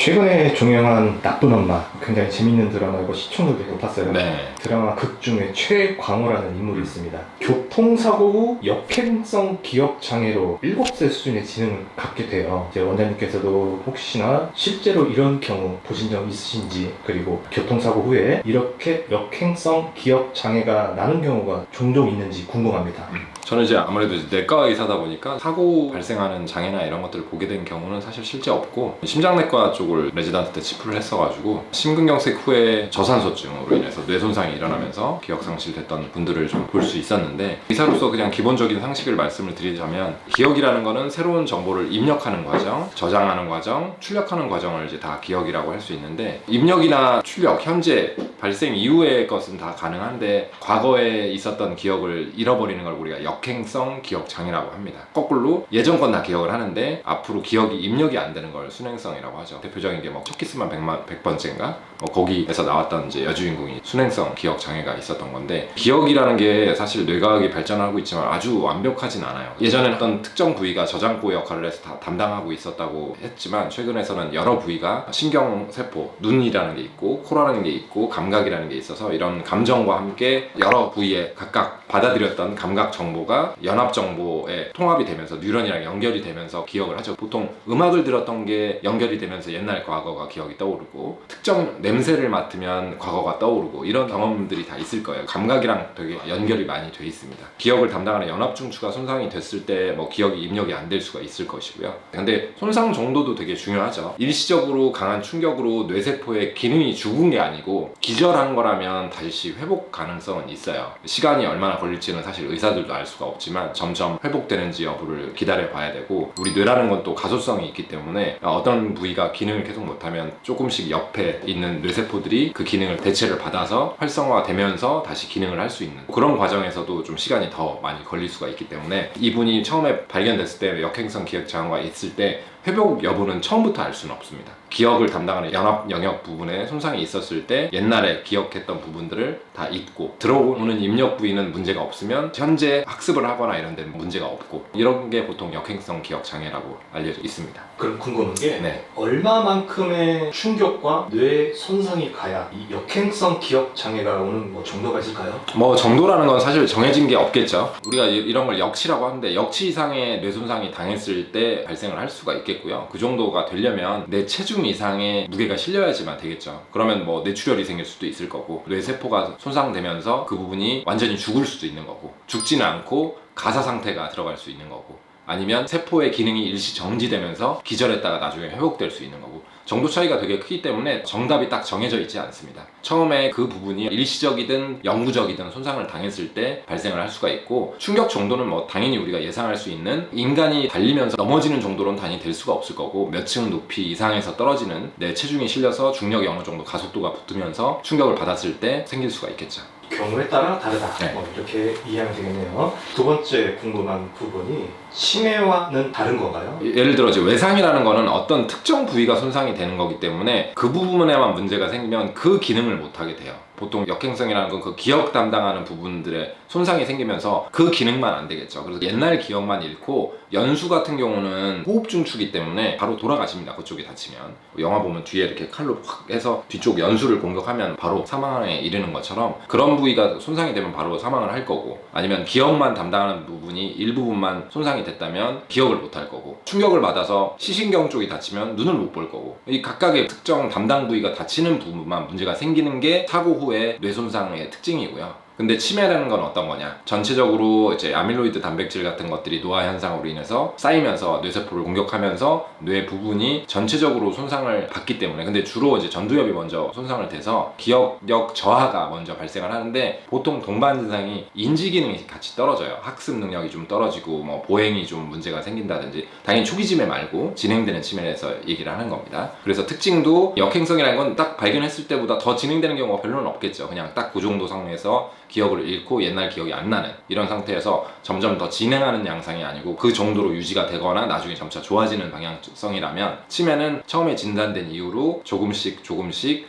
최근에 종영한 나쁜 엄마, 굉장히 재밌는 드라마이고 시청도 되게 높았어요. 네. 드라마 극 중에 최광호라는 인물이 있습니다. 교통사고 후 역행성 기억장애로 7세 수준의 지능을 갖게 돼요. 이제 원장님께서도 혹시나 실제로 이런 경우 보신 적 있으신지, 그리고 교통사고 후에 이렇게 역행성 기억장애가 나는 경우가 종종 있는지 궁금합니다. 저는 이제 아무래도 이제 내과 의사다 보니까 사고 발생하는 장애나 이런 것들을 보게 된 경우는 사실 실제 없고, 심장내과 쪽을 레지던트 때 치프를 했어가지고 심근경색 후에 저산소증으로 인해서 뇌 손상이 일어나면서 기억 상실됐던 분들을 좀 볼 수 있었는데, 의사로서 그냥 기본적인 상식을 말씀을 드리자면, 기억이라는 거는 새로운 정보를 입력하는 과정, 저장하는 과정, 출력하는 과정을 이제 다 기억이라고 할 수 있는데, 입력이나 출력, 현재 발생 이후의 것은 다 가능한데 과거에 있었던 기억을 잃어버리는 걸 우리가 역행성 기억 장애라고 합니다. 거꾸로 예전 건 다 기억을 하는데 앞으로 기억이 입력이 안 되는 걸 순행성이라고 하죠. 대표적인 게 뭐 첫 키스만 100번째인가? 거기에서 나왔던 이제 여주인공이 순행성 기억 장애가 있었던 건데, 기억이라는 게 사실 뇌과학이 발전하고 있지만 아주 완벽하진 않아요. 예전에는 어떤 특정 부위가 저장고 역할을 해서 다 담당하고 있었다고 했지만, 최근에서는 여러 부위가 신경세포, 눈이라는 게 있고 코라는 게 있고 감각이라는 게 있어서, 이런 감정과 함께 여러 부위에 각각 받아들였던 감각 정보가 연합 정보에 통합이 되면서 뉴런이랑 연결이 되면서 기억을 하죠. 보통 음악을 들었던 게 연결이 되면서 옛날 과거가 기억이 떠오르고, 특정 냄새를 맡으면 과거가 떠오르고, 이런 경험들이 다 있을 거예요. 감각이랑 되게 연결이 많이 돼 있습니다. 기억을 담당하는 연합중추가 손상이 됐을 때 뭐 기억이 입력이 안 될 수가 있을 것이고요. 근데 손상 정도도 되게 중요하죠. 일시적으로 강한 충격으로 뇌세포의 기능이 죽은 게 아니고 기절한 거라면 다시 회복 가능성은 있어요. 시간이 얼마나 걸릴지는 사실 의사들도 알 수가 없지만 점점 회복되는지 여부를 기다려 봐야 되고, 우리 뇌라는 건 또 가소성이 있기 때문에 어떤 부위가 기능을 계속 못하면 조금씩 옆에 있는 뇌세포들이 그 기능을 대체를 받아서 활성화되면서 다시 기능을 할 수 있는 그런 과정에서도 좀 시간이 더 많이 걸릴 수가 있기 때문에, 이분이 처음에 발견됐을 때 역행성 기억 장애가 있을 때 회복 여부는 처음부터 알 수는 없습니다. 기억을 담당하는 연합 영역 부분에 손상이 있었을 때 옛날에 기억했던 부분들을 다 잊고, 들어오는 입력 부위는 문제가 없으면 현재 학습을 하거나 이런 데는 문제가 없고, 이런 게 보통 역행성 기억 장애라고 알려져 있습니다. 그럼 궁금한 게, 네. 얼마만큼의 충격과 뇌 손상이 가야 이 역행성 기억 장애가 오는 뭐 정도가 있을까요? 뭐 정도라는 건 사실 정해진 게 없겠죠. 우리가 이런 걸 역치라고 하는데, 역치 이상의 뇌 손상이 당했을 때 발생을 할 수가 있겠고요. 그 정도가 되려면 내 체중 이상의 무게가 실려야지만 되겠죠. 그러면 뭐 뇌출혈이 생길 수도 있을 거고, 뇌세포가 손상되면서 그 부분이 완전히 죽을 수도 있는 거고, 죽지는 않고 가사 상태가 들어갈 수 있는 거고, 아니면 세포의 기능이 일시 정지되면서 기절했다가 나중에 회복될 수 있는 거고, 정도 차이가 되게 크기 때문에 정답이 딱 정해져 있지 않습니다. 처음에 그 부분이 일시적이든 영구적이든 손상을 당했을 때 발생을 할 수가 있고, 충격 정도는 뭐 당연히 우리가 예상할 수 있는, 인간이 달리면서 넘어지는 정도로는 당연히 될 수가 없을 거고, 몇 층 높이 이상에서 떨어지는, 내 체중이 실려서 중력이 어느 정도 가속도가 붙으면서 충격을 받았을 때 생길 수가 있겠죠. 경우에 따라 다르다. 네. 이렇게 이해하면 되겠네요. 두 번째 궁금한 부분이, 치매와는 다른 건가요? 예를 들어 이제 외상이라는 거는 어떤 특정 부위가 손상이 되는 거기 때문에 그 부분에만 문제가 생기면 그 기능을 못하게 돼요. 보통 역행성이라는 건 그 기억 담당하는 부분들의 손상이 생기면서 그 기능만 안 되겠죠. 그래서 옛날 기억만 잃고, 연수 같은 경우는 호흡중추기 때문에 바로 돌아가십니다. 그쪽이 다치면. 영화 보면 뒤에 이렇게 칼로 확 해서 뒤쪽 연수를 공격하면 바로 사망에 이르는 것처럼, 그런 부위가 손상이 되면 바로 사망을 할 거고, 아니면 기억만 담당하는 부분이 일부분만 손상이 됐다면 기억을 못 할 거고, 충격을 받아서 시신경 쪽이 다치면 눈을 못 볼 거고, 이 각각의 특정 담당 부위가 다치는 부분만 문제가 생기는 게 사고 후의 뇌 손상의 특징이고요. 근데 치매라는 건 어떤 거냐? 전체적으로 이제 아밀로이드 단백질 같은 것들이 노화 현상으로 인해서 쌓이면서 뇌세포를 공격하면서 뇌 부분이 전체적으로 손상을 받기 때문에, 근데 주로 이제 전두엽이 먼저 손상을 돼서 기억력 저하가 먼저 발생을 하는데, 보통 동반 증상이 인지 기능이 같이 떨어져요. 학습 능력이 좀 떨어지고, 뭐 보행이 좀 문제가 생긴다든지, 당연히 초기 치매 말고 진행되는 치매에서 얘기를 하는 겁니다. 그래서 특징도 역행성이라는 건 딱 발견했을 때보다 더 진행되는 경우가 별로는 없겠죠. 그냥 딱 그 정도 상황에서 기억을 잃고 옛날 기억이 안 나는 이런 상태에서 점점 더 진행하는 양상이 아니고, 그 정도로 유지가 되거나 나중에 점차 좋아지는 방향성이라면, 치매는 처음에 진단된 이후로 조금씩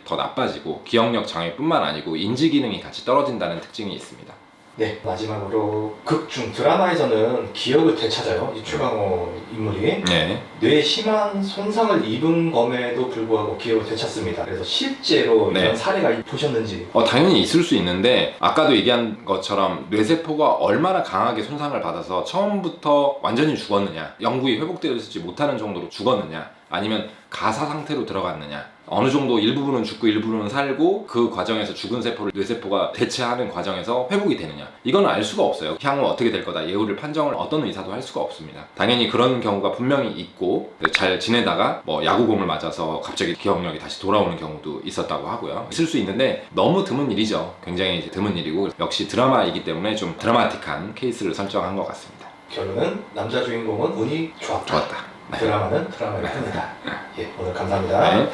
더 나빠지고, 기억력 장애뿐만 아니고 인지 기능이 같이 떨어진다는 특징이 있습니다. 네, 마지막으로 극중 드라마에서는 기억을 되찾아요. 이 최강호 인물이 네. 뇌에 심한 손상을 입은 검에도 불구하고 기억을 되찾습니다. 그래서 실제로 네. 이런 사례가 보셨는지. 당연히 있을 수 있는데 아까도 얘기한 것처럼 뇌세포가 얼마나 강하게 손상을 받아서 처음부터 완전히 죽었느냐, 영구히 회복되지 못하는 정도로 죽었느냐, 아니면 가사 상태로 들어갔느냐, 어느 정도 일부분은 죽고 일부분은 살고 그 과정에서 죽은 세포를 뇌세포가 대체하는 과정에서 회복이 되느냐, 이건 알 수가 없어요. 향후 어떻게 될 거다 예후를 판정을 어떤 의사도 할 수가 없습니다. 당연히 그런 경우가 분명히 있고, 잘 지내다가 뭐 야구공을 맞아서 갑자기 기억력이 다시 돌아오는 경우도 있었다고 하고요. 있을 수 있는데 너무 드문 일이죠. 굉장히 드문 일이고, 역시 드라마이기 때문에 좀 드라마틱한 케이스를 설정한 것 같습니다. 결론은 남자 주인공은 운이 좋았다. 좋았다. 네. 드라마는 드라마일 뿐이다. 예, 오늘 감사합니다. 네.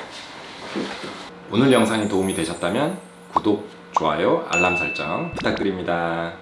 오늘 영상이 도움이 되셨다면 구독, 좋아요, 알람 설정 부탁드립니다.